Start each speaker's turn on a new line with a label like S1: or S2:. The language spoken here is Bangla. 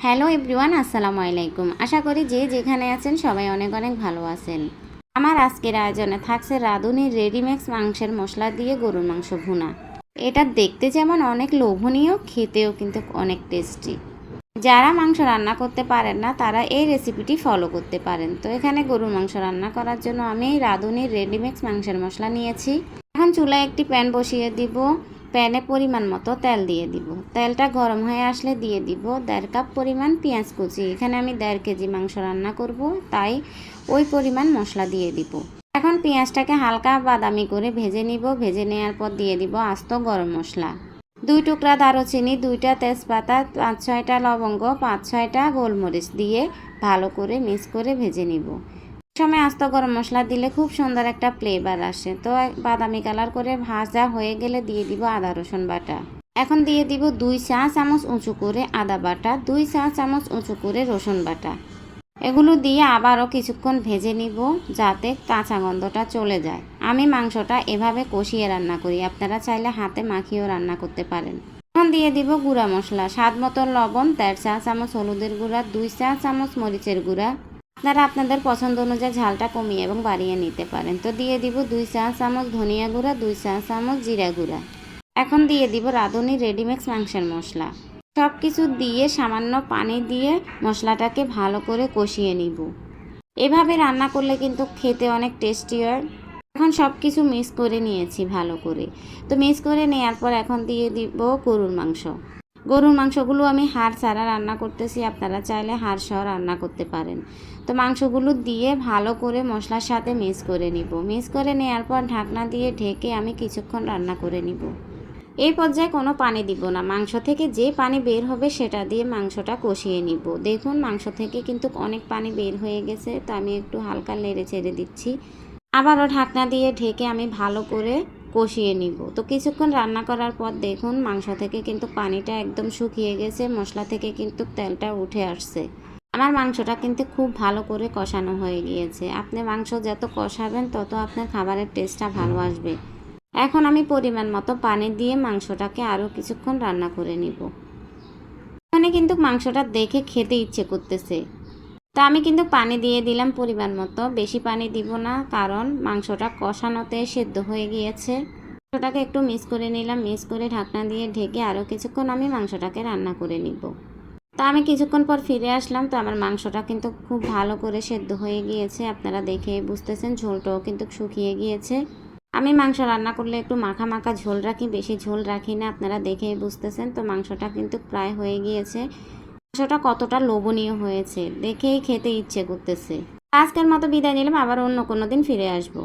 S1: হ্যালো এভরিওয়ান, আসসালামু আলাইকুম। আশা করি যে যেখানে আছেন সবাই অনেক অনেক ভালো আছেন। আমার আজকের আয়োজনে থাকছে রাঁধুনির রেডিমেক্স মাংসের মশলা দিয়ে গরুর মাংস ভুনা। এটা দেখতে যেমন অনেক লোভনীয়, খেতেও কিন্তু অনেক টেস্টি। যারা মাংস রান্না করতে পারেন না তারা এই রেসিপিটি ফলো করতে পারেন। তো এখানে গরুর মাংস রান্না করার জন্য আমি রাঁধুনির রেডিমেক্স মাংসের মশলা নিয়েছি। এখন চুলায় একটি প্যান বসিয়ে দিব। প্যানে পরিমাণ মতো তেল দিয়ে দিব। তেলটা গরম হয়ে আসলে দিয়ে দিব 1.5 কাপ পরিমাণ পেঁয়াজ কুচি। এখানে আমি 1.5 কেজি মাংস রান্না করব, তাই ওই পরিমাণ মশলা দিয়ে দিব। এখন পেঁয়াজটাকে হালকা বাদামি করে ভেজে নিব। ভেজে নেওয়ার পর দিয়ে দিব আস্ত গরম মশলা, 2 টুকরা দারুচিনি, 2টা তেজপাতা, 5-6টা লবঙ্গ, 5-6টা গোলমরিচ দিয়ে ভালো করে মিক্স করে ভেজে নিব। সময় আস্ত গরম মশলা দিলে খুব সুন্দর একটা ফ্লেভার আসে। তো বাদামি কালার করে ভাজা হয়ে গেলে দিয়ে দিব আদা রসুন বাটা। এখন দিয়ে দিব 2 চা চামচ উঁচু করে আদা বাটা, 2 চা চামচ উঁচু করে রসুন বাটা। এগুলো দিয়ে আবারও কিছুক্ষণ ভেজে নিব যাতে কাঁচা গন্ধটা চলে যায়। আমি মাংসটা এভাবে কষিয়ে রান্না করি, আপনারা চাইলে হাতে মাখিয়েও রান্না করতে পারেন। এখন দিয়ে দিব গুঁড়া মশলা, স্বাদ মতো লবণ, 1.5 চা চামচ হলুদের গুঁড়া, 2 চা চামচ মরিচের গুঁড়া। আপনারা আপনাদের পছন্দ অনুযায়ী ঝালটা কমিয়ে এবং বাড়িয়ে নিতে পারেন। তো দিয়ে দিব 2 চা চামচ ধনিয়া গুঁড়া, 2 চা চামচ জিরা গুঁড়া। এখন দিয়ে দিব রাঁধুনি রেডিমেক্স মাংসের মশলা। সব কিছু দিয়ে সামান্য পানি দিয়ে মশলাটাকে ভালো করে কষিয়ে নিব। এভাবে রান্না করলে কিন্তু খেতে অনেক টেস্টি হয়। এখন সব কিছু মিক্স করে নিয়েছি ভালো করে। তো মিক্স করে নেওয়ার পর এখন দিয়ে দিব গরুর মাংস। গরুর মাংসগুলো আমি হাড় ছাড়া রান্না করতেছি, আপনারা চাইলে হাড় সহ রান্না করতে পারেন। তো মাংসগুলো দিয়ে ভালো করে মশলার সাথে মিক্স করে নিব। মিক্স করে নেওয়ার পর ঢাকনা দিয়ে ঢেকে আমি কিছুক্ষণ রান্না করে নিব। এই পর্যায়ে কোনো পানি দিব না, মাংস থেকে যে পানি বের হবে সেটা দিয়ে মাংসটা কষিয়ে নিব। দেখুন মাংস থেকে কিন্তু অনেক পানি বের হয়ে গেছে, তো আমি একটু হালকা নেড়ে চেড়ে দিচ্ছি। আবারও ঢাকনা দিয়ে ঢেকে আমি ভালো করে কষিয়ে নিব। তো কিছুক্ষণ রান্না করার পর দেখুন মাংস থেকে কিন্তু পানিটা একদম শুকিয়ে গেছে, মশলা থেকে কিন্তু তেলটা উঠে আসছে। আমার মাংসটা কিন্তু খুব ভালো করে কষানো হয়ে গিয়েছে। আপনি মাংস যত কষাবেন তত আপনার খাবারের টেস্টটা ভালো আসবে। এখন আমি পরিমাণ মতো পানি দিয়ে মাংসটাকে আরও কিছুক্ষণ রান্না করে নিব। এখানে কিন্তু মাংসটা দেখে খেতে ইচ্ছে করতেছে, তা আমি কিন্তু পানি দিয়ে দিলাম পরিমাণ মতো। বেশি পানি দিব না, কারণ মাংসটা কষানোতে সেদ্ধ হয়ে গিয়েছে। মাংসটাকে একটু মিক্স করে নিলাম, মিক্স করে ঢাকনা দিয়ে ঢেকে আরও কিছুক্ষণ আমি মাংসটাকে রান্না করে নিব। তা আমি কিছুক্ষণ পর ফিরে আসলাম। তো আমার মাংসটা কিন্তু খুব ভালো করে সেদ্ধ হয়ে গিয়েছে, আপনারা দেখে বুঝতেছেন। ঝোলটাও কিন্তু শুকিয়ে গিয়েছে। আমি মাংস রান্না করলে একটু মাখা মাখা ঝোল রাখি, বেশি ঝোল রাখি না, আপনারা দেখেই বুঝতেছেন। তো মাংসটা কিন্তু প্রায় হয়ে গিয়েছে। মাংসটা কতটা লোভনীয় হয়েছে দেখেই খেতে ইচ্ছে করতেছে। আজকের মতো বিদায় নিলাম, আবার অন্য কোনো দিন ফিরে আসবো।